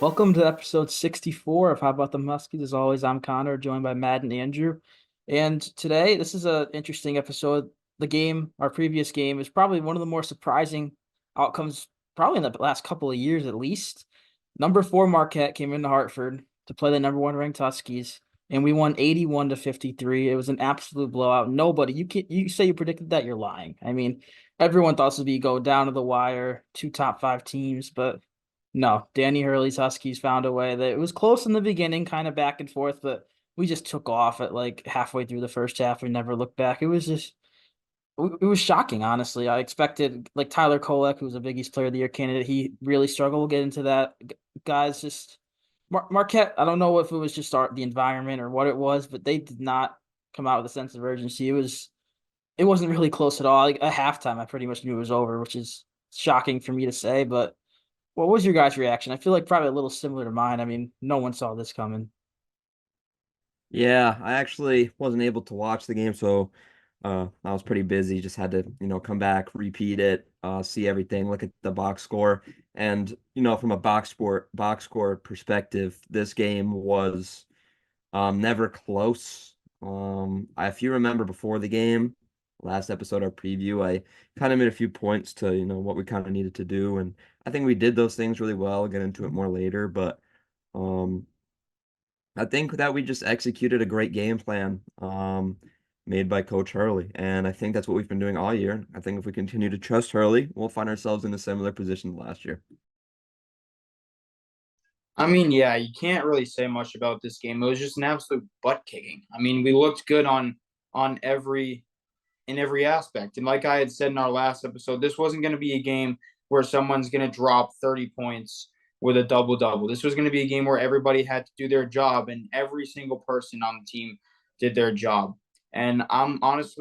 Welcome to episode 64 of How About the Huskies. As always, I'm Connor, joined by Matt and Andrew. And today, this is an interesting episode. Our previous game, is probably one of the more surprising outcomes, probably in the last couple of years at least. Number four Marquette came into Hartford to play the number one ranked Huskies, and we won 81 to 53. It was an absolute blowout. You say you predicted that, you're lying. I mean, everyone thought this would be go down to the wire, two top five teams, but no, Danny Hurley's Huskies found a way that it was close in the beginning, kind of back and forth, but we just took off at like halfway through the first half. We never looked back. It was shocking, honestly. I expected like Tyler Kolek, who was a Big East Player of the Year candidate, he really struggled. We'll get into that. Guys, just Marquette. I don't know if it was just the environment or what it was, but they did not come out with a sense of urgency. It wasn't really close at all. Like at halftime, I pretty much knew it was over, which is shocking for me to say, but. What was your guys' reaction? I feel like probably a little similar to mine. I mean, no one saw this coming. Yeah, I actually wasn't able to watch the game, so I was pretty busy. Just had to, come back, repeat it, see everything, look at the box score. And, from a box score perspective, this game was never close. If you remember before the game, last episode, our preview, I kind of made a few points to, what we kind of needed to do. And I think we did those things really well. I'll get into it more later, but um I think that we just executed a great game plan made by Coach Hurley. And I think that's what we've been doing all year. I think if we continue to trust Hurley, we'll find ourselves in a similar position to last year. Yeah, you can't really say much about this game. It was just an absolute butt kicking. We looked good on every in every aspect. And like I had said in our last episode, this wasn't going to be a game where someone's going to drop 30 points with a double double. This was going to be a game where everybody had to do their job and every single person on the team did their job. And I'm just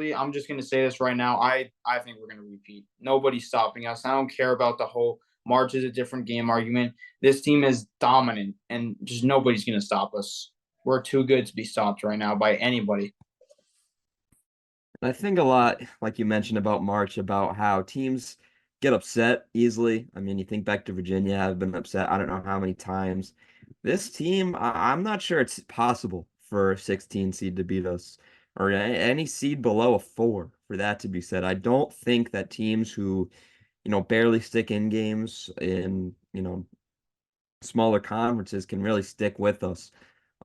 going to say this right now. I think we're going to repeat. Nobody's stopping us. I don't care about the whole March is a different game argument. This team is dominant and just nobody's going to stop us. We're too good to be stopped right now by anybody. I think a lot, like you mentioned about March, about how teams get upset easily. I mean, you think back to Virginia, have been upset I don't know how many times. This team, I'm not sure it's possible for a 16 seed to beat us or any seed below a four for that to be said. I don't think that teams who, barely stick in games in, smaller conferences can really stick with us.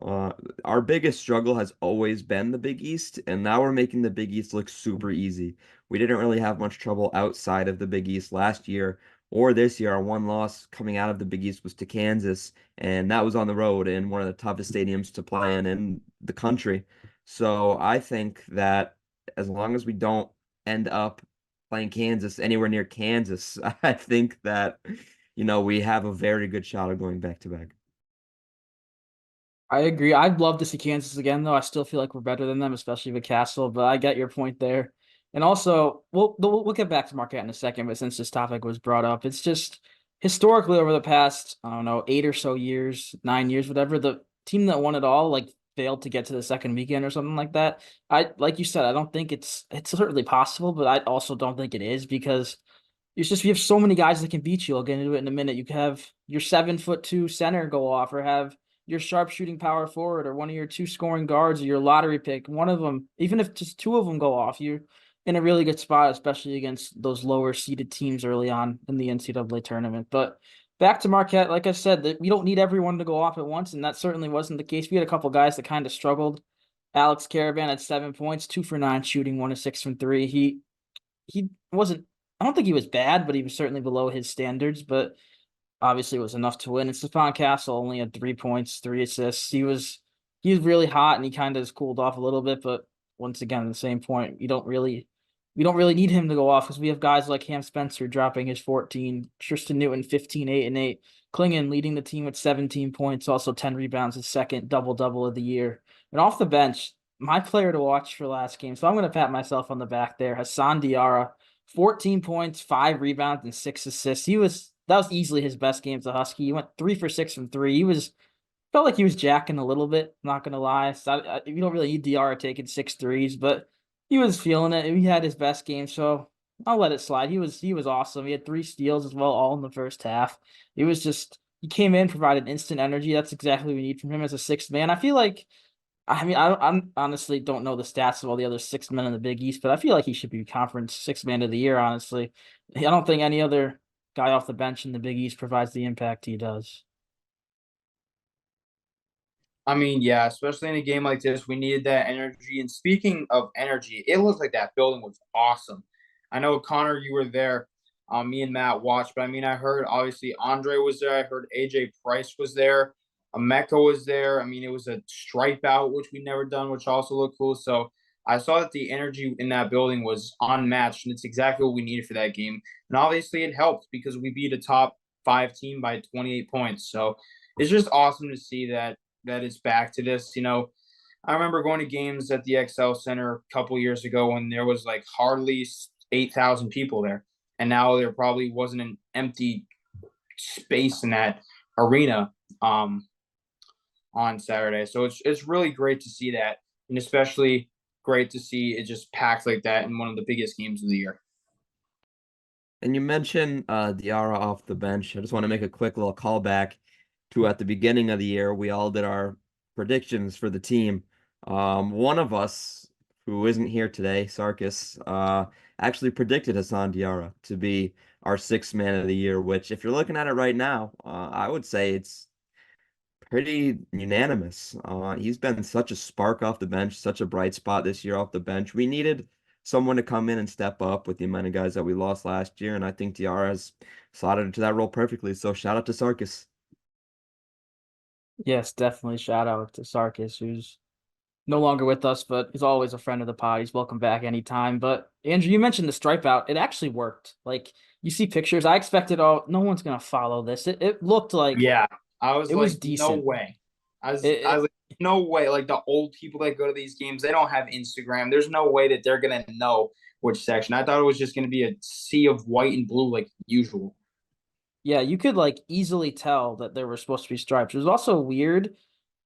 Uh, our biggest struggle has always been the Big East, and now we're making the Big East look super easy. We didn't really have much trouble outside of the Big East last year or this year. Our one loss coming out of the Big East was to Kansas, and that was on the road in one of the toughest stadiums to play in the country. So I think that as long as we don't end up playing Kansas anywhere near Kansas, I think that, we have a very good shot of going back to back. I agree. I'd love to see Kansas again, though. I still feel like we're better than them, especially with Castle. But I get your point there. And also, we'll get back to Marquette in a second. But since this topic was brought up, it's just historically over the past, I don't know, 8 or so years, 9 years, whatever, the team that won it all like failed to get to the second weekend or something like that. I like you said, I don't think it's certainly possible, but I also don't think it is because it's just we have so many guys that can beat you. I'll get into it in a minute. You could have your 7'2" center go off, or have your sharpshooting power forward, or one of your two scoring guards, or your lottery pick. One of them, even if just two of them go off, you're in a really good spot, especially against those lower seeded teams early on in the NCAA tournament. But back to Marquette, like I said, that we don't need everyone to go off at once, and that certainly wasn't the case. We had a couple guys that kind of struggled. Alex Caravan had 7 points, 2 for 9 shooting, 1 of 6 from 3. He wasn't. I don't think he was bad, but he was certainly below his standards. But obviously, it was enough to win. And Stephon Castle only had 3 points, 3 assists. He was really hot, and he kind of just cooled off a little bit. But once again, the same point, we don't really need him to go off because we have guys like Cam Spencer dropping his 14, Tristan Newton 15, 8 and 8, Klingon leading the team with 17 points, also 10 rebounds, his second double double of the year. And off the bench, my player to watch for last game. So I'm going to pat myself on the back there. Hassan Diarra, 14 points, 5 rebounds, and 6 assists. That was easily his best game as a Husky. He went 3 for 6 from 3. Felt like he was jacking a little bit, not gonna lie. So you don't really need Diarra taking 6 threes, but he was feeling it. He had his best game, so I'll let it slide. He was awesome. He had 3 steals as well, all in the first half. It was just he came in, provided instant energy. That's exactly what we need from him as a sixth man. I feel like, I mean, I'm honestly don't know the stats of all the other six men in the Big East, but I feel like he should be conference sixth man of the year, honestly. I don't think any other guy off the bench in the Big East provides the impact he does. I mean, yeah, especially in a game like this, we needed that energy. And speaking of energy, it looked like that building was awesome. I know, Connor, you were there. Me and Matt watched, but I mean, I heard obviously Andre was there. I heard AJ Price was there. Emeka was there. I mean, it was a stripe out, which we never done, which also looked cool. So I saw that the energy in that building was unmatched, and it's exactly what we needed for that game. And obviously, it helped because we beat a top five team by 28 points. So it's just awesome to see that it's back to this. I remember going to games at the XL Center a couple years ago when there was like hardly 8,000 people there, and now there probably wasn't an empty space in that arena on Saturday. So it's really great to see that, and especially great to see it just packed like that in one of the biggest games of the year. And you mentioned Diarra off the bench. I just want to make a quick little callback to at the beginning of the year, we all did our predictions for the team. One of us who isn't here today, Sarkis, actually predicted Hassan Diarra to be our sixth man of the year, which if you're looking at it right now, I would say it's pretty unanimous. He's been such a spark off the bench, such a bright spot this year off the bench. We needed someone to come in and step up with the amount of guys that we lost last year, and I think Diarra has slotted into that role perfectly. So shout out to Sarkis. Yes, definitely. Shout out to Sarkis, who's no longer with us, but he's always a friend of the pod. He's welcome back anytime. But Andrew, you mentioned the stripe out. It actually worked. Like you see pictures. I expected, oh, no one's gonna follow this. It looked like Yeah, I was it was like, no decent. way. I was, It, I it was like, no way. Like the old people that go to these games, they don't have Instagram. There's no way that they're gonna know which section. I thought it was just gonna be a sea of white and blue like usual. yeah, you could like easily tell that there were supposed to be stripes. It was also weird.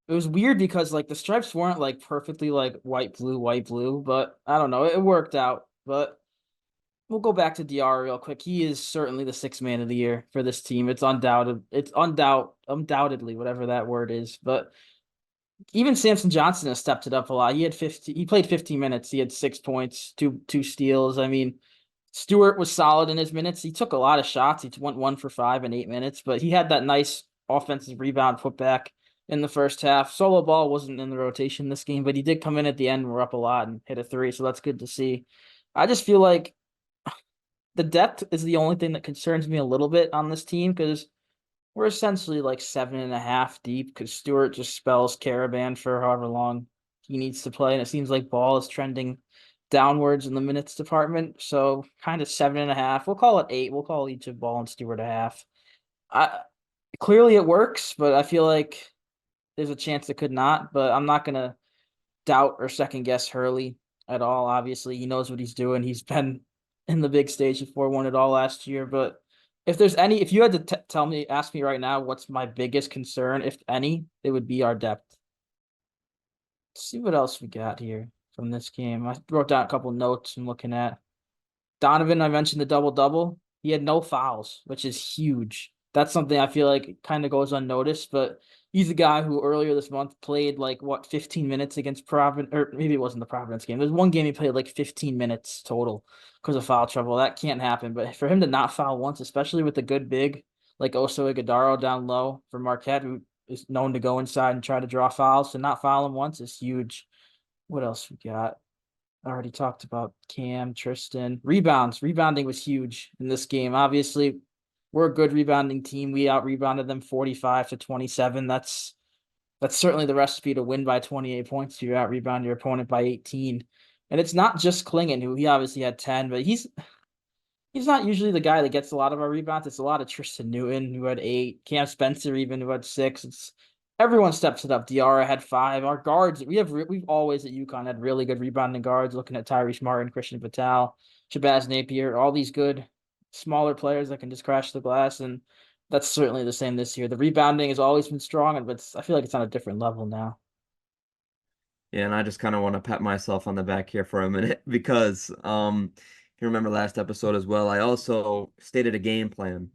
It was weird because like the stripes weren't like perfectly like white, blue, but I don't know. It worked out. But we'll go back to DR real quick. He is certainly the sixth man of the year for this team. It's undoubted. It's undoubtedly whatever that word is. But even Samson Johnson has stepped it up a lot. He had 50. He played 15 minutes. He had 6 points, two steals. I mean, Stewart was solid in his minutes. He took a lot of shots. He went 1 for 5 in 8 minutes, but he had that nice offensive rebound putback in the first half. Solo Ball wasn't in the rotation this game, but he did come in at the end. We're up a lot and hit a three, so that's good to see. I just feel like the depth is the only thing that concerns me a little bit on this team because we're essentially like 7.5 deep because Stewart just spells Caravan for however long he needs to play, and it seems like Ball is trending downwards in the minutes department. So kind of 7.5. We'll call it 8. We'll call each of Ball and Stewart a half. I clearly it works, but I feel like there's a chance it could not. But I'm not gonna doubt or second guess Hurley at all. Obviously, he knows what he's doing. He's been in the big stage before, won it all last year. But if you had to ask me right now, what's my biggest concern, if any, it would be our depth. Let's see what else we got here from this game. I wrote down a couple notes I'm looking at. Donovan, I mentioned the double double. He had no fouls, which is huge. That's something I feel like kind of goes unnoticed, but he's a guy who earlier this month played like what 15 minutes against Providence, or maybe it wasn't the Providence game. There's one game he played like 15 minutes total because of foul trouble. That can't happen. But for him to not foul once, especially with a good big like Oso Ighodaro down low for Marquette, who is known to go inside and try to draw fouls, to not foul him once is huge. What else we got? I already talked about Cam, Tristan. Rebounds. Rebounding was huge in this game. Obviously, we're a good rebounding team. We out rebounded them 45-27. That's certainly the recipe to win by 28 points. You out rebound your opponent by 18. And it's not just Klingon, who he obviously had 10, but he's not usually the guy that gets a lot of our rebounds. It's a lot of Tristan Newton, who had 8, Cam Spencer even, who had 6. It's everyone steps it up. Diarra had 5. Our guards, we've always at UConn had really good rebounding guards. Looking at Tyrese Martin, Christian Vital, Shabazz Napier, all these good smaller players that can just crash the glass, and that's certainly the same this year. The rebounding has always been strong, but I feel like it's on a different level now. Yeah, and I just kind of want to pat myself on the back here for a minute because if you remember last episode as well, I also stated a game plan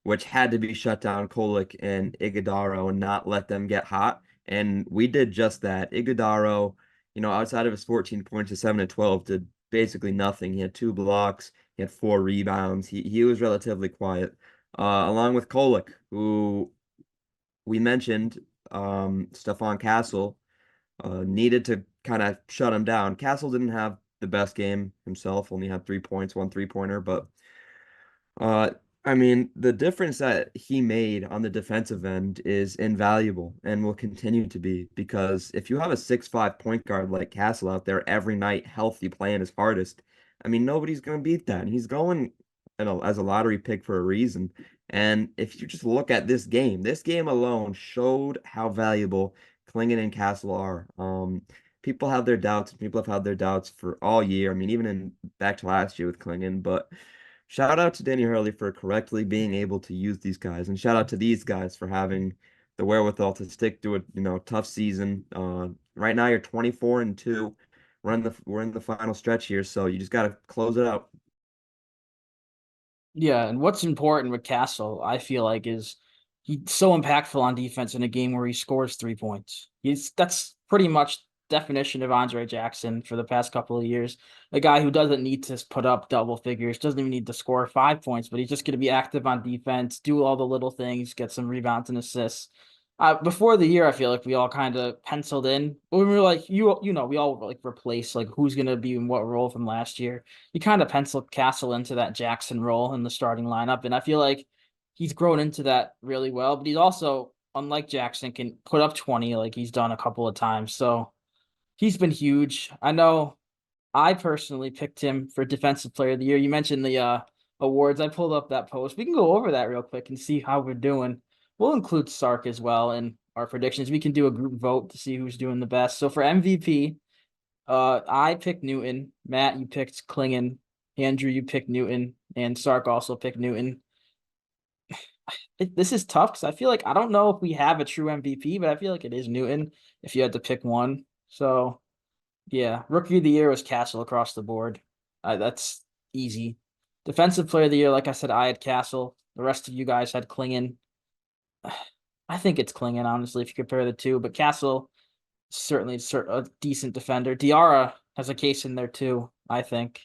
which had to be shut down Kolek and Iguodaro and not let them get hot. And we did just that. Iguodaro, outside of his 14 points to 7 and 12, did basically nothing. He had 2 blocks, he had 4 rebounds. He was relatively quiet. Along with Kolek, who we mentioned, Stephon Castle needed to kind of shut him down. Castle didn't have the best game himself, only had 3 points, one three-pointer, but uh, I mean, the difference that he made on the defensive end is invaluable and will continue to be because if you have a 6'5" point guard like Castle out there every night, healthy, playing his hardest, I mean, nobody's going to beat that. And he's going, as a lottery pick for a reason. And if you just look at this game alone showed how valuable Klingon and Castle are. People have their doubts. People have had their doubts for all year. I mean, even in back to last year with Klingon, but shout out to Danny Hurley for correctly being able to use these guys, and shout out to these guys for having the wherewithal to stick through a tough season. Right now you're 24-2. We're in the final stretch here, so you just got to close it out. Yeah, and what's important with Castle, I feel like, is he's so impactful on defense in a game where he scores 3 points. That's pretty much definition of Andre Jackson for the past couple of years. A guy who doesn't need to put up double figures, doesn't even need to score 5 points, but he's just going to be active on defense, do all the little things, get some rebounds and assists. Before the year, I feel like we all kind of penciled in. When we were like, we all like replace like who's going to be in what role from last year. You kind of pencil Castle into that Jackson role in the starting lineup, and I feel like he's grown into that really well. But he's also, unlike Jackson, can put up 20 like he's done a couple of times. So he's been huge. I know I personally picked him for Defensive Player of the Year. You mentioned the awards. I pulled up that post. We can go over that real quick and see how we're doing. We'll include Sark as well in our predictions. We can do a group vote to see who's doing the best. So for MVP, I picked Newton. Matt, you picked Klingon. Andrew, you picked Newton, and Sark also picked Newton. This is tough because I feel like I don't know if we have a true MVP, but I feel like it is Newton if you had to pick one. So yeah, Rookie of the Year was Castle across the board. That's easy. Defensive Player of the Year, like I said, I had Castle. The rest of you guys had Klingon. I think it's Klingon, honestly, if you compare the two. But Castle certainly a decent defender. Diarra has a case in there too, I think.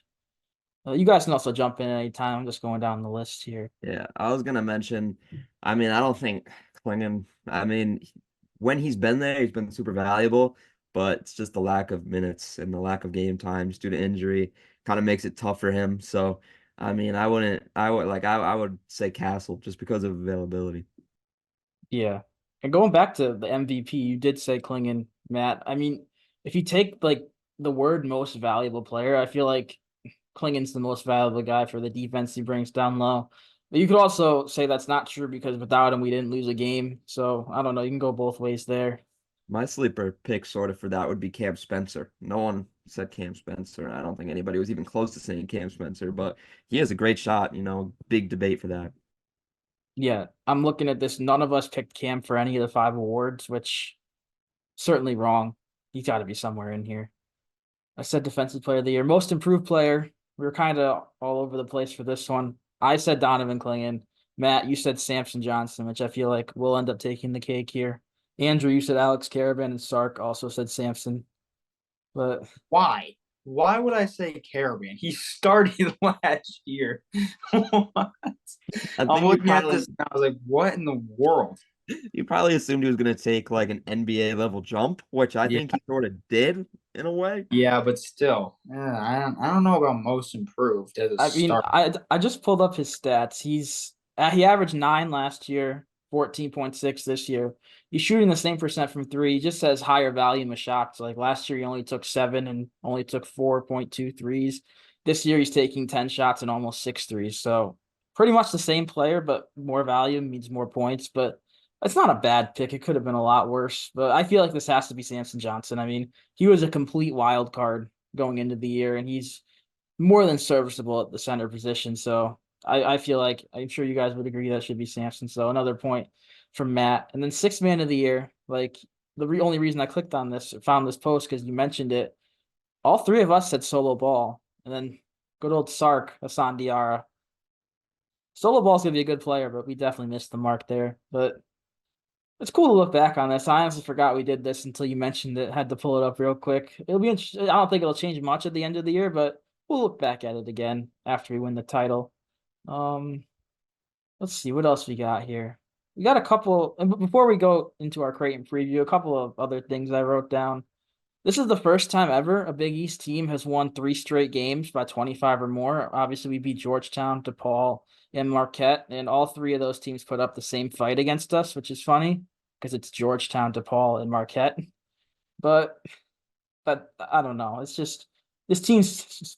You guys can also jump in at any time. I'm just going down the list here. Yeah, I was gonna mention. I mean, I don't think Klingon. I mean, when he's been there, he's been super valuable, but it's just the lack of minutes and the lack of game time just due to injury kind of makes it tough for him. So, I mean, I wouldn't. I would like. I would say Castle just because of availability. Yeah. And going back to the MVP, you did say Klingon, Matt. I mean, if you take like the word most valuable player, I feel like Klingon's the most valuable guy for the defense he brings down low. But you could also say that's not true because without him, we didn't lose a game. So I don't know. You can go both ways there. My sleeper pick sort of for that would be Cam Spencer. No one said Cam Spencer, and I don't think anybody was even close to saying Cam Spencer, but he has a great shot, big debate for that. Yeah, I'm looking at this. None of us picked Cam for any of the 5 awards, which certainly wrong. He's got to be somewhere in here. I said Defensive Player of the Year, Most Improved Player. We were kind of all over the place for this one. I said Donovan Klingon. Matt, you said Samson Johnson, which I feel like will end up taking the cake here. Andrew, you said Alex Caravan, and Sark also said Samson. But Why? Why would I say Caravan? He started last year. What? I I'm think looking at this and I was like, what in the world? you probably assumed he was going to take like an NBA level jump, which I Yeah. think he sort of did in a way. Yeah, but still, I don't know about most improved as a I mean, start. I just pulled up his stats. He averaged 9 last year, 14.6 this year. He's shooting the same percent from three. He just says higher volume of shots. Like last year, he only took 7 and only took 4.2 threes. This year, he's taking 10 shots and almost 6 threes. So pretty much the same player, but more volume means more points. But it's not a bad pick. It could have been a lot worse. But I feel like this has to be Samson Johnson. I mean, he was a complete wild card going into the year, and he's more than serviceable at the center position. So I feel like I'm sure you guys would agree that should be Samson. So another point from Matt. And then 6th man of the year, like only reason I clicked on this, found this post because you mentioned it. All 3 of us said Solo Ball. And then good old Sark, Hassan Diarra. Solo Ball's gonna be a good player, but we definitely missed the mark there. But it's cool to look back on this. I honestly forgot we did this until you mentioned it. Had to pull it up real quick. It'll be interesting. I don't think it'll change much at the end of the year, but we'll look back at it again after we win the title. Um, let's see what else we got here. We got a couple, and before we go into our Creighton preview, a couple of other things I wrote down. This is the first time ever a Big East team has won 3 straight games by 25 or more. Obviously, we beat Georgetown, DePaul, and Marquette, and all 3 of those teams put up the same fight against us, which is funny because it's Georgetown, DePaul, and Marquette. But I don't know. It's just this team's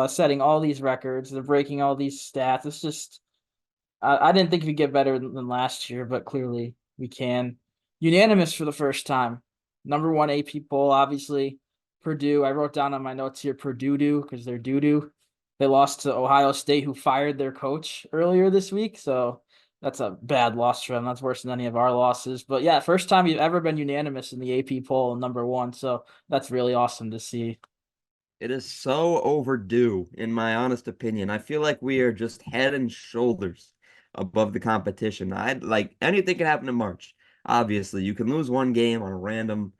setting all these records. They're breaking all these stats. It's just I didn't think we'd get better than last year, but clearly we can. Unanimous for the first time. Number one AP poll, obviously. Purdue. I wrote down on my notes here Purdue because they're doo-doo. They lost to Ohio State, who fired their coach earlier this week. So that's a bad loss for them. That's worse than any of our losses. But yeah, first time you've ever been unanimous in the AP poll, number one. So that's really awesome to see. It is so overdue, in my honest opinion. I feel like we are just head and shoulders above the competition. I'd like anything can happen in March. Obviously, you can lose one game on a random,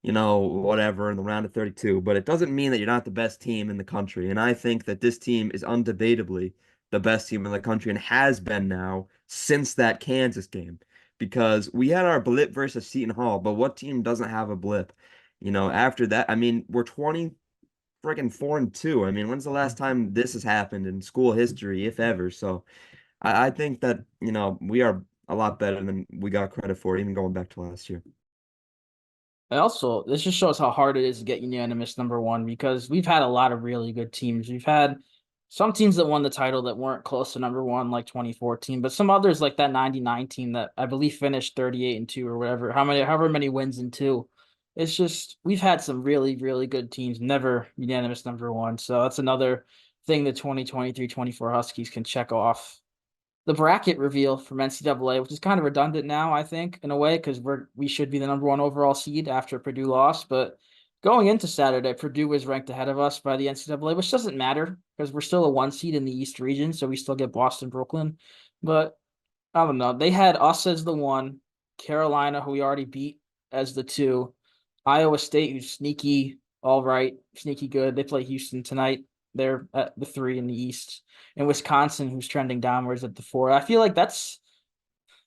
whatever in the round of 32, but it doesn't mean that you're not the best team in the country. And I think that this team is undebatably the best team in the country and has been now since that Kansas game. Because we had our blip versus Seton Hall, but what team doesn't have a blip? After that, I mean, we're 20 freaking 4-2. I mean, when's the last time this has happened in school history, if ever? So I think that, we are a lot better than we got credit for, even going back to last year. And also, this just shows how hard it is to get unanimous number one because we've had a lot of really good teams. We've had some teams that won the title that weren't close to number one, like 2014, but some others like that 99 team that I believe finished 38-2 or whatever, however many wins in two. It's just we've had some really, really good teams, never unanimous number one. So that's another thing the 2023-24 Huskies can check off the bracket reveal from NCAA, which is kind of redundant now, I think, in a way, because we should be the number one overall seed after Purdue lost. But going into Saturday, Purdue was ranked ahead of us by the NCAA, which doesn't matter because we're still a 1 seed in the East region, so we still get Boston, Brooklyn. But I don't know. They had us as the 1, Carolina, who we already beat, as the 2, Iowa State, who's sneaky, all right, sneaky good. They play Houston tonight. They're at the 3 in the East, and Wisconsin, who's trending downwards at the 4. I feel like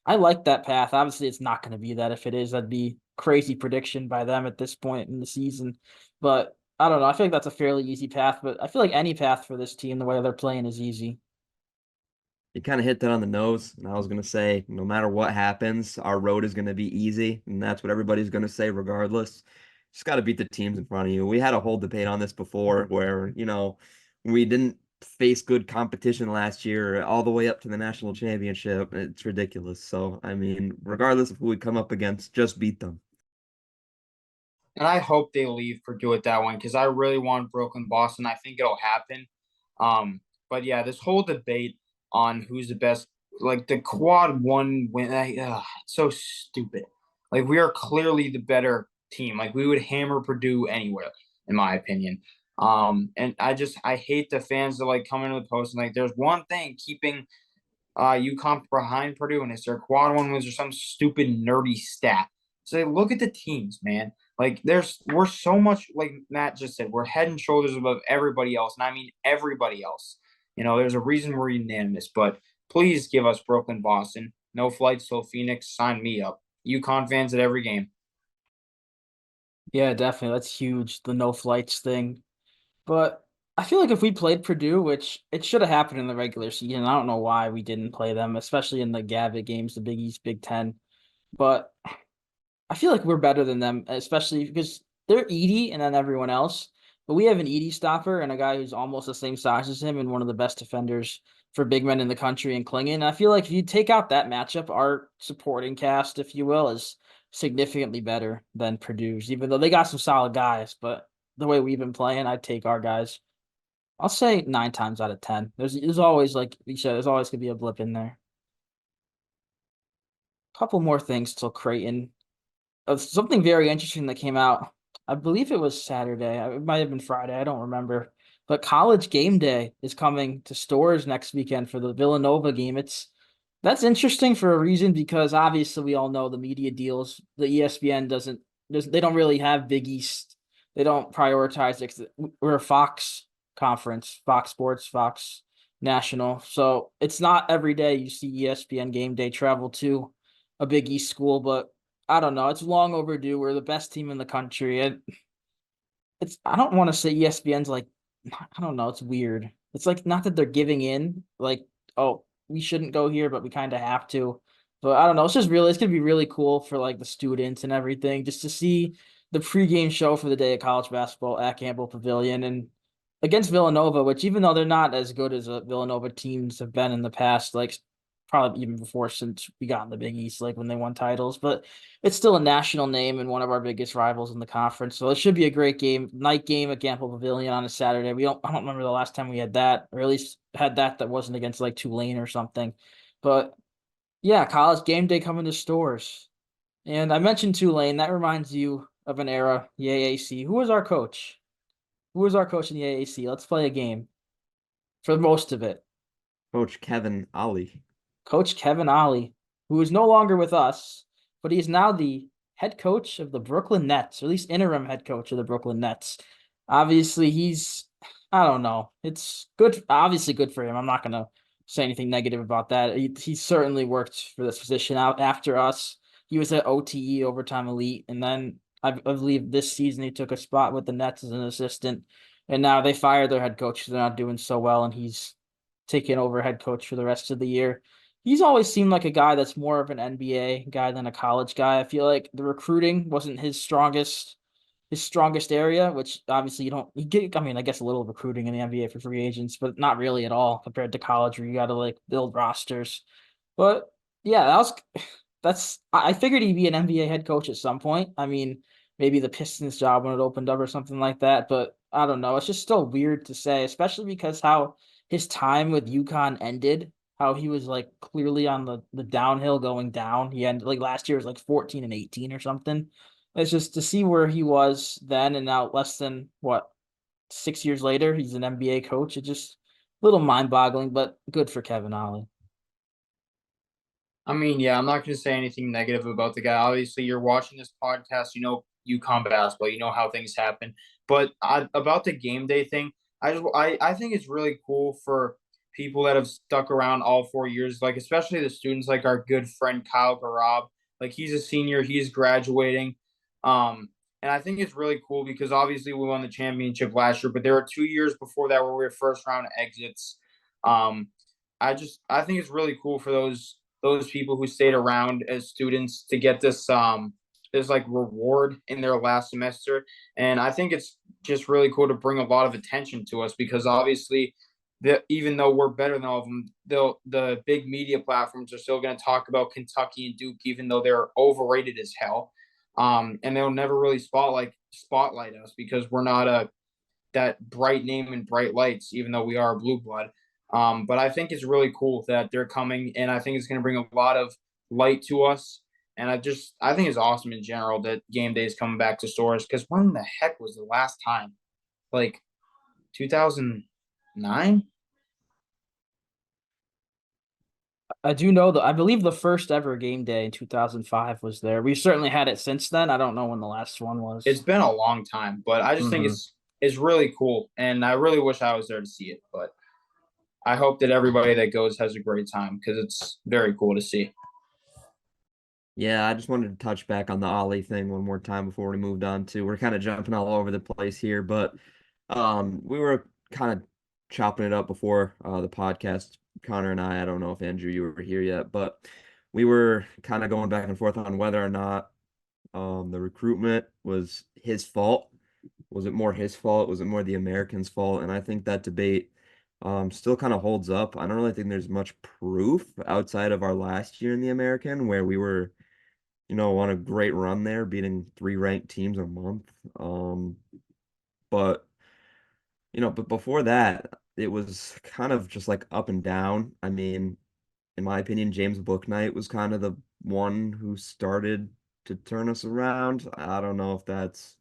I like that path. Obviously, it's not going to be that. If it is, that'd be crazy prediction by them at this point in the season. But I don't know. I feel like that's a fairly easy path, but I feel like any path for this team, the way they're playing, is easy. You kind of hit that on the nose. And I was going to say, no matter what happens, our road is going to be easy. And that's what everybody's going to say regardless. Just got to beat the teams in front of you. We had a whole debate on this before where, we didn't face good competition last year all the way up to the national championship. It's ridiculous. So, I mean, regardless of who we come up against, just beat them. And I hope they leave Purdue at that one because I really want Brooklyn, Boston. I think it'll happen. But yeah, this whole debate on who's the best, like the quad one win, it's so stupid. Like we are clearly the better team. Like we would hammer Purdue anywhere, in my opinion. And I hate the fans that like come into the post and like there's one thing keeping UConn behind Purdue, and it's their quad one wins or some stupid nerdy stat. So look at the teams, man. Like we're so much like Matt just said, we're head and shoulders above everybody else, and I mean everybody else. There's a reason we're unanimous, but please give us Brooklyn, Boston. No flights till Phoenix. Sign me up. UConn fans at every game. Yeah, definitely. That's huge. The no flights thing. But I feel like if we played Purdue, which it should have happened in the regular season, I don't know why we didn't play them, especially in the Gavitt games, the Big East, Big Ten. But I feel like we're better than them, especially because they're Edie and then everyone else. But we have an Edie stopper and a guy who's almost the same size as him and one of the best defenders for big men in the country in Klingon. I feel like if you take out that matchup, our supporting cast, if you will, is significantly better than Purdue's, even though they got some solid guys. But the way we've been playing, I'd take our guys. I'll say 9 times out of 10. There's always, like you said, there's always gonna be a blip in there. Couple more things till Creighton. Something very interesting that came out. I believe it was Saturday. It might have been Friday. I don't remember. But College Game Day is coming to stores next weekend for the Villanova game. That's interesting for a reason because obviously we all know the media deals. The ESPN they don't really have Big East. They don't prioritize it. We're a Fox conference, Fox Sports, Fox National. So it's not every day you see ESPN Game Day travel to a Big East school, but I don't know. It's long overdue. We're the best team in the country. And I don't want to say ESPN's like I don't know, it's weird. It's like not that they're giving in, like, oh, we shouldn't go here, but we kind of have to. But I don't know, it's gonna be really cool for like the students and everything, just to see the pregame show for the day of college basketball at Campbell Pavilion and against Villanova, which even though they're not as good as Villanova teams have been in the past, like probably even before since we got in the Big East, like when they won titles, but it's still a national name and one of our biggest rivals in the conference. So it should be a great game, night game at Campbell Pavilion on a Saturday. I don't remember the last time we had that, or at least had that wasn't against like Tulane or something. But yeah, college game day coming to stores. And I mentioned Tulane. That reminds you of an era, the AAC. Who was our coach? Who was our coach in the AAC? Let's play a game for most of it. Coach Kevin Ollie. Coach Kevin Ollie, who is no longer with us, but he's now the head coach of the Brooklyn Nets, or at least interim head coach of the Brooklyn Nets. Obviously, I don't know. It's good, obviously good for him. I'm not going to say anything negative about that. He certainly worked for this position out after us. He was at OTE, Overtime Elite, and then I believe this season he took a spot with the Nets as an assistant, and now they fired their head coach because they're not doing so well, and he's taking over head coach for the rest of the year. He's always seemed like a guy that's more of an NBA guy than a college guy. I feel like the recruiting wasn't his strongest area, which obviously you get, I mean, I guess a little recruiting in the NBA for free agents, but not really at all compared to college where you got to like build rosters. But yeah, I figured he'd be an NBA head coach at some point. I mean, maybe the Pistons job when it opened up or something like that, but I don't know. It's just still weird to say, especially because how his time with UConn ended, how he was like clearly on the downhill going down. He ended like last year was like 14 and 18 or something. It's just to see where he was then and now less than what 6 years later, he's an NBA coach. It's just a little mind boggling, but good for Kevin Ollie. I mean, yeah, I'm not going to say anything negative about the guy. Obviously, you're watching this podcast, you know UConn basketball, you know how things happen. But about the game day thing, I think it's really cool for people that have stuck around all 4 years, like especially the students, like our good friend Kyle Garab. Like he's a senior, he's graduating. And I think it's really cool because obviously we won the championship last year, but there were 2 years before that where we were first round exits. Um, I think it's really cool for those people who stayed around as students to get this like reward in their last semester. And I think it's just really cool to bring a lot of attention to us because obviously even though we're better than all of them, the big media platforms are still going to talk about Kentucky and Duke, even though they're overrated as hell. And they'll never really spotlight us because we're not that bright name and bright lights, even though we are a blue blood. But I think it's really cool that they're coming, and I think it's going to bring a lot of light to us. And I think it's awesome in general that game day is coming back to stores because when the heck was the last time? Like 2009? I do know that I believe the first ever game day in 2005 was there. We've certainly had it since then. I don't know when the last one It's was. been a long time, but I just think Hmm. it's really cool, and I really wish I was there to see it. But I hope that everybody that goes has a great time because it's very cool to see. Yeah, I just wanted to touch back on the Ollie thing one more time before we moved on to. We're kind of jumping all over the place here, but we were kind of chopping it up before the podcast. Connor and I don't know if Andrew you were here yet, but we were kind of going back and forth on whether or not the recruitment was his fault. Was it more his fault? Was it more the Americans' fault? And I think that debate still kind of holds up. I don't really think there's much proof outside of our last year in the American where we were on a great run there, beating three ranked teams a month. But but before that, it was kind of just like up and down. I mean, in my opinion, James Booknight was kind of the one who started to turn us around. I don't know if that's,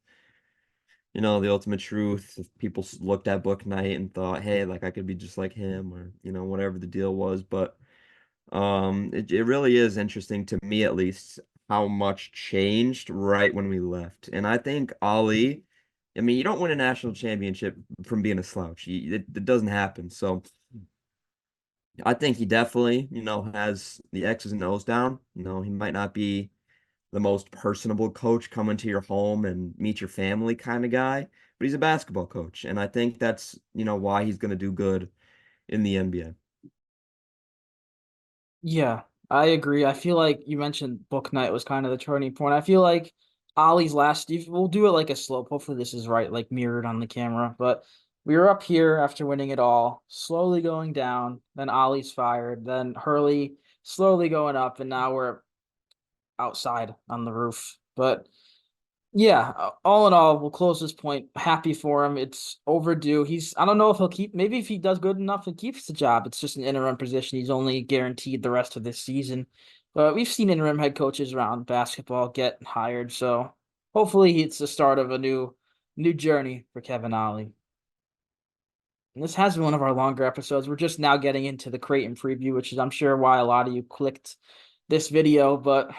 the ultimate truth. If people looked at book night and thought, hey, like I could be just like him, or whatever the deal was. But it really is interesting to me, at least, how much changed right when we left. And I think Ollie, I mean, you don't win a national championship from being a slouch. It doesn't happen. So I think he definitely, has the X's and O's down. He might not be the most personable coach, come into your home and meet your family kind of guy, but he's a basketball coach. And I think that's, why he's going to do good in the NBA. Yeah, I agree. I feel like you mentioned book night was kind of the turning point. I feel like Ollie's last, we'll do it like a slope. Hopefully this is right, like mirrored on the camera. But we were up here after winning it all, slowly going down. Then Ollie's fired. Then Hurley slowly going up, and now we're outside on the roof. But yeah, all in all, we'll close this point. Happy for him. It's overdue. I don't know if he'll keep, maybe if he does good enough and keeps the job. It's just an interim position. He's only guaranteed the rest of this season. But we've seen interim head coaches around basketball get hired. So hopefully it's the start of a new journey for Kevin Ollie. And this has been one of our longer episodes. We're just now getting into the Creighton preview, which is I'm sure why a lot of you clicked this video, but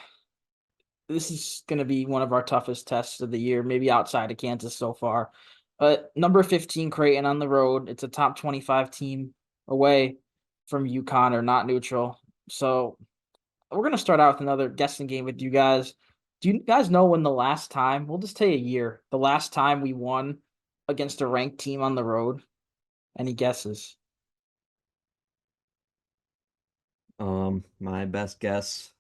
this is going to be one of our toughest tests of the year, maybe outside of Kansas so far. But number 15, Creighton on the road. It's a top 25 team away from UConn or not neutral. So we're going to start out with another guessing game with you guys. Do you guys know when the last time, we'll just tell you a year, the last time we won against a ranked team on the road? Any guesses? My best guess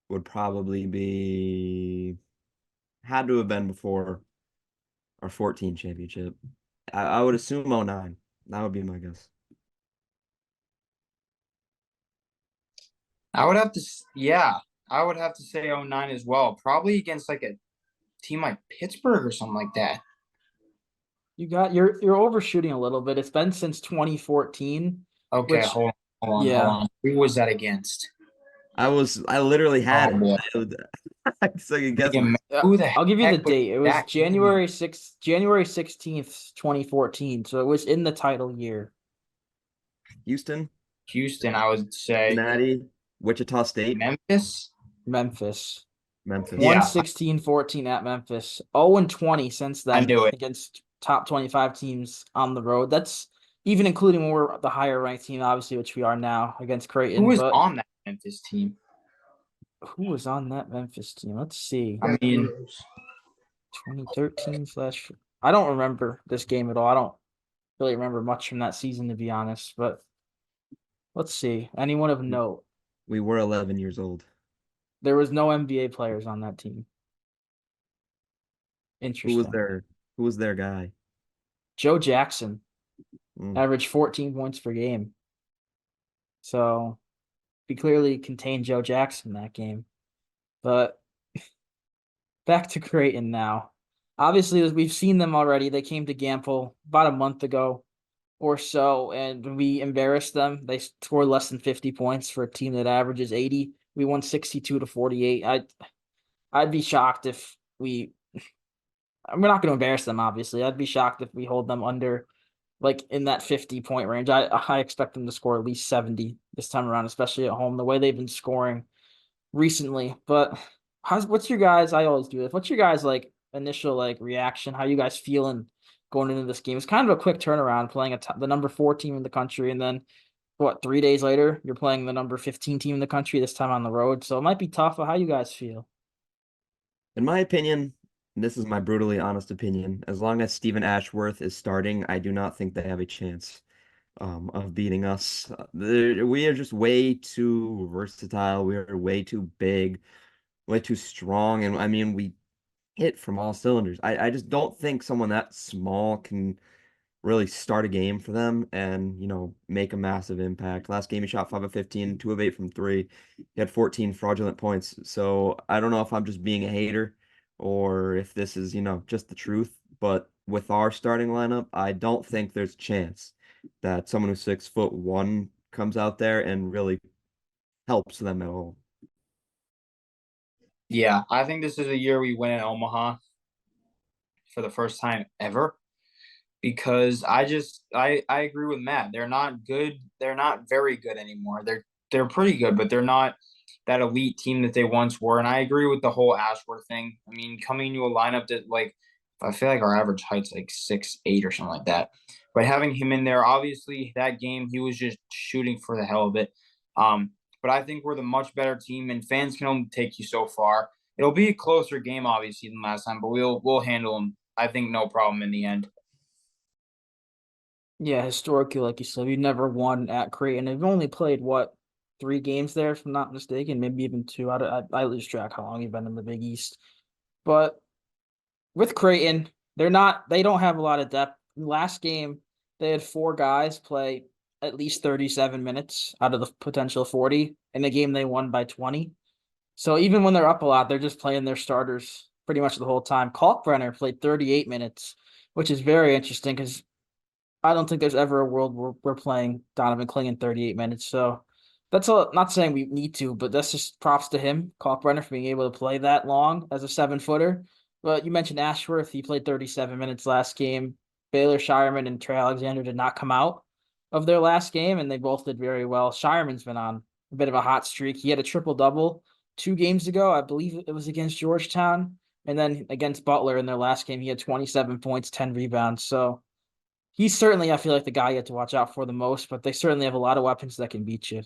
would probably be had to have been before our 14 championship. I would assume 09. That would be my guess. I would have to, yeah, I would have to say 09 as well. Probably against like a team like Pittsburgh or something like that. You're overshooting a little bit. It's been since 2014, Okay, which hold yeah. on. Who was that against? I literally had Oh boy. it. So you guess Yeah, what? who the I'll give you the heck was date. It was that team? January 16th, 2014. So it was in the title year. Houston, Houston, I would say. Cincinnati, Wichita State, Memphis? Memphis. Memphis. Yeah, 116-14 at Memphis. 0-20 since I then knew it. against top 25 teams on the road. That's even including when we're the higher ranked team, obviously, which we are now against Who Creighton. was But on that Memphis team? who was on that Memphis team? Let's see. I mean, 2013 slash. I don't remember this game at all. I don't really remember much from that season, to be honest. But let's see. Anyone of note? We were 11 years old. There was no NBA players on that team. Who was Interesting. their Who was their guy? Joe Jackson Mm. averaged 14 points per game. So we clearly contained Joe Jackson that game. But back to Creighton now. Obviously, as we've seen them already. They came to Gamble about a month ago or so, and we embarrassed them. They scored less than 50 points for a team that averages 80. We won 62-48. I'd be shocked if we're not going to embarrass them, obviously. I'd be shocked if we hold them under like in that 50-point range. I expect them to score at least 70 this time around, especially at home, the way they've been scoring recently. But what's your guys? I always do this. What's your guys like initial like reaction? How you guys feeling going into this game? It's kind of a quick turnaround playing the number 4 team in the country, and then what, 3 days later you're playing the number 15 team in the country, this time on the road. So it might be tough. But how you guys feel? In my opinion, and this is my brutally honest opinion, as long as Stephen Ashworth is starting, I do not think they have a chance of beating us. We are just way too versatile. We are way too big, way too strong, and I mean we hit from all cylinders. I just don't think someone that small can really start a game for them and, make a massive impact. Last game he shot 5 of 15, 2 of 8 from 3. He had 14 fraudulent points. So I don't know if I'm just being a hater or if this is, just the truth. But with our starting lineup, I don't think there's a chance that someone who's 6'1" comes out there and really helps them at all. yeah, I think this is a year we win in Omaha. for the first time ever because I agree with Matt. They're not good. They're not very good anymore. They're pretty good, but they're not that elite team that they once were. And I agree with the whole Ashworth thing. I mean, coming into a lineup that like I feel like our average height's like 6'8" or something like that. But having him in there, obviously that game he was just shooting for the hell of it. But I think we're the much better team, and fans can only take you so far. It'll be a closer game, obviously, than last time, but we'll handle them. I think no problem in the end. Yeah, historically, like you said, we've never won at Creighton. We've only played what 3 games there, if I'm not mistaken, maybe even two. I lose track how long you've been in the Big East. But with Creighton, they don't have a lot of depth. Last game, they had 4 guys play at least 37 minutes out of the potential 40 in a game they won by 20. So even when they're up a lot, they're just playing their starters pretty much the whole time. Kalkbrenner played 38 minutes, which is very interesting because I don't think there's ever a world where we're playing Donovan Clingan 38 minutes. So that's not saying we need to, but that's just props to him, Kalkbrenner, for being able to play that long as a 7-footer. But you mentioned Ashworth. He played 37 minutes last game. Baylor Shireman and Trey Alexander did not come out of their last game, and they both did very well. Shireman's been on a bit of a hot streak. He had a triple-double 2 games ago. I believe it was against Georgetown. And then against Butler in their last game, he had 27 points, 10 rebounds. So he's certainly, I feel like, the guy you have to watch out for the most, but they certainly have a lot of weapons that can beat you.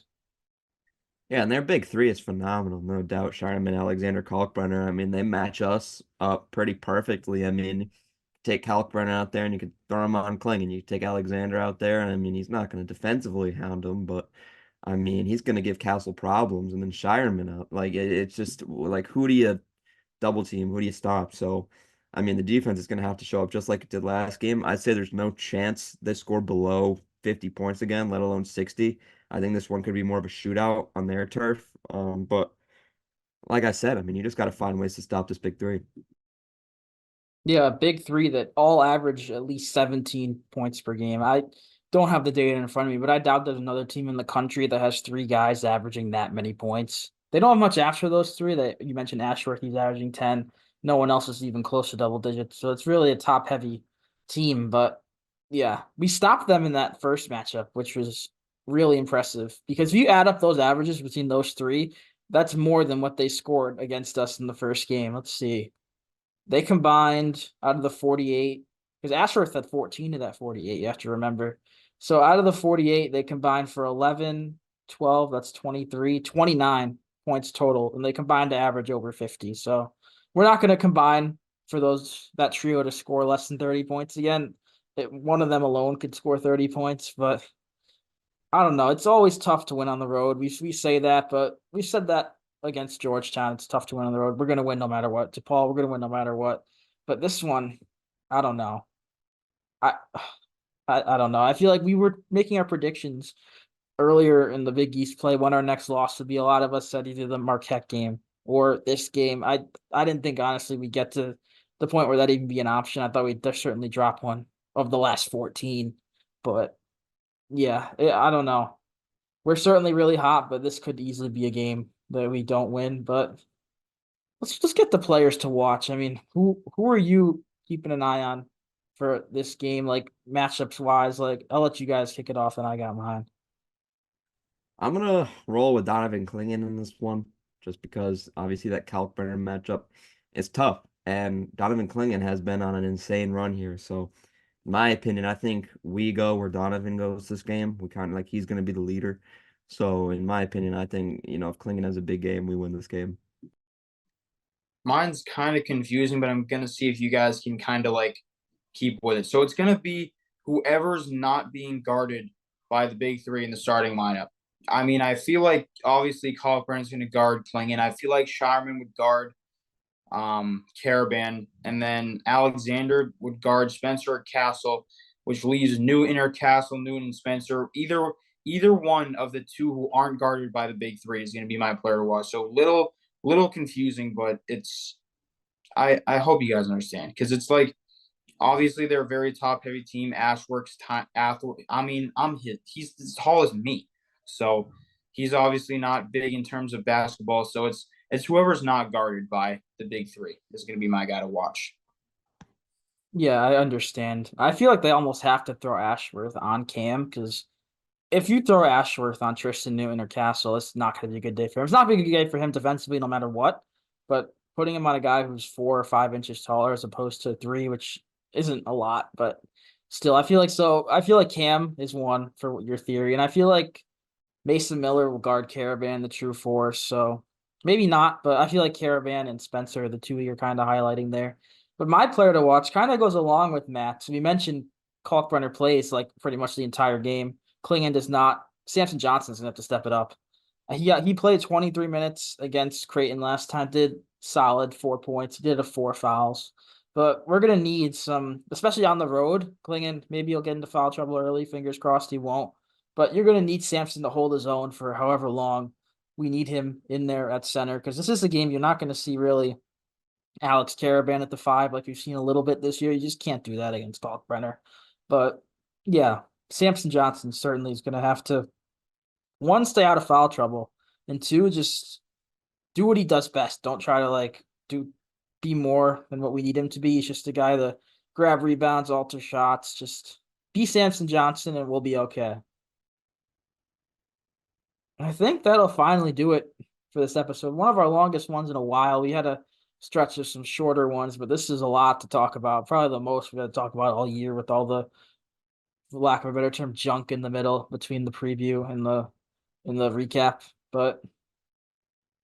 Yeah, and their big three is phenomenal, no doubt. Sharman, Alexander, Kalkbrenner. I mean, they match us up pretty perfectly. I mean, take Kalkbrenner out there and you could throw him on Kling, and you take Alexander out there, and I mean, he's not going to defensively hound him, but I mean, he's going to give Castle problems, and then Shireman up. Like, it's just like, who do you double team? Who do you stop? So, I mean, the defense is going to have to show up just like it did last game. I'd say there's no chance they score below 50 points again, let alone 60. I think this one could be more of a shootout on their turf. But like I said, I mean, you just got to find ways to stop this big three. Yeah, big three that all average at least 17 points per game. I don't have the data in front of me, but I doubt there's another team in the country that has 3 guys averaging that many points. They don't have much after those three. That you mentioned Ashworth, he's averaging 10. No one else is even close to double digits. So it's really a top heavy team. But yeah, we stopped them in that first matchup, which was really impressive because if you add up those averages between those three, that's more than what they scored against us in the first game. Let's see. They combined out of the 48, because Ashworth had 14 of that 48, you have to remember. So out of the 48, they combined for 11, 12, that's 23, 29 points total, and they combined to average over 50. So we're not going to combine for that trio to score less than 30 points again. One of them alone could score 30 points, but I don't know. It's always tough to win on the road. We say that, but we said that against Georgetown. It's tough to win on the road. We're gonna win no matter what. DePaul, we're gonna win no matter what. But this one, I don't know. I I don't know. I feel like we were making our predictions earlier in the Big East play when our next loss would be. A lot of us said either the Marquette game or this game. I didn't think honestly we get to the point where that even be an option. I thought we'd certainly drop one of the last 14. But yeah, I don't know. We're certainly really hot, but this could easily be a game that we don't win. But let's just get the players to watch. I mean, who are you keeping an eye on for this game, like matchups wise? Like, I'll let you guys kick it off, and I got mine. I'm gonna roll with Donovan Clingan in this one, just because obviously that Kalkbrenner matchup is tough, and Donovan Clingan has been on an insane run here. So, in my opinion, I think we go where Donovan goes this game. We kind of like he's gonna be the leader. So, in my opinion, I think if Clingan has a big game, we win this game. Mine's kind of confusing, but I'm gonna see if you guys can kind of like keep with it. So it's gonna be whoever's not being guarded by the big three in the starting lineup. I mean, I feel like obviously Kalkbren's gonna guard Klingon. I feel like Sharman would guard Caravan, and then Alexander would guard Spencer or Castle, which leaves Newton, and Spencer. Either one of the two who aren't guarded by the big three is going to be my player to watch. So little confusing, but it's I hope you guys understand because it's like obviously they're a very top heavy team. Ashworks athlete. I mean, he's as tall as me, so he's obviously not big in terms of basketball. So it's whoever's not guarded by the big three is going to be my guy to watch. Yeah, I understand. I feel like they almost have to throw Ashworth on Cam because if you throw Ashworth on Tristan Newton or Castle, it's not going to be a good day for him. It's not going to be a good day for him defensively, no matter what. But putting him on a guy who's 4 or 5 inches taller as opposed to 3, which isn't a lot, but still, I feel like so. I feel like Cam is one for your theory, and I feel like Mason Miller will guard Caravan, the true force. So maybe not, but I feel like Caravan and Spencer are the two you're kind of highlighting there. But my player to watch kind of goes along with Matt's. We mentioned Kalkbrenner plays like pretty much the entire game. Klingon does not. Samson Johnson's gonna have to step it up. He played 23 minutes against Creighton last time. Did solid 4 points. He did a 4 fouls. But we're gonna need some, especially on the road. Klingon maybe he'll get into foul trouble early. Fingers crossed he won't. But you're going to need Sampson to hold his own for however long we need him in there at center because this is a game you're not going to see really Alex Caravan at the 5 like we've seen a little bit this year. You just can't do that against Kalkbrenner. But yeah, Samson Johnson certainly is going to have to, one, stay out of foul trouble, and two, just do what he does best. Don't try to be more than what we need him to be. He's just a guy to grab rebounds, alter shots, just be Samson Johnson and we'll be okay. I think that'll finally do it for this episode. One of our longest ones in a while. We had a stretch of some shorter ones, but this is a lot to talk about. Probably the most we're going to talk about all year with all the, for lack of a better term, junk in the middle between the preview and the recap. But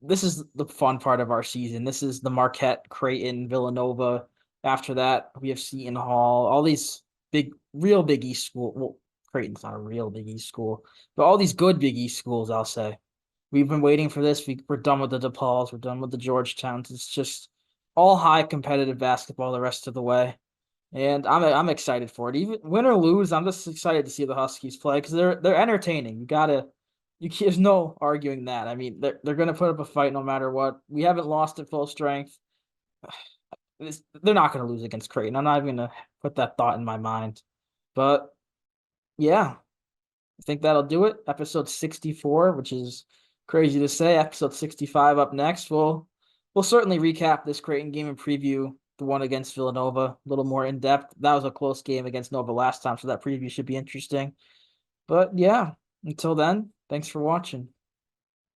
this is the fun part of our season. This is the Marquette, Creighton, Villanova. After that, we have Seton Hall. All these real Big East school. Well, Creighton's not a real Big East school, but all these good Big East schools, I'll say. We've been waiting for this. We're done with the DePauls. We're done with the Georgetowns. It's just all high competitive basketball the rest of the way, and I'm excited for it. Even win or lose, I'm just excited to see the Huskies play because they're entertaining. There's no arguing that. I mean, they're gonna put up a fight no matter what. We haven't lost at full strength. They're not gonna lose against Creighton. I'm not even gonna put that thought in my mind. But yeah, I think that'll do it. Episode 64, which is crazy to say. Episode 65 up next. We'll certainly recap this Creighton game and preview the one against Villanova a little more in depth. That was a close game against Nova last time, so that preview should be interesting. But yeah, until then, thanks for watching.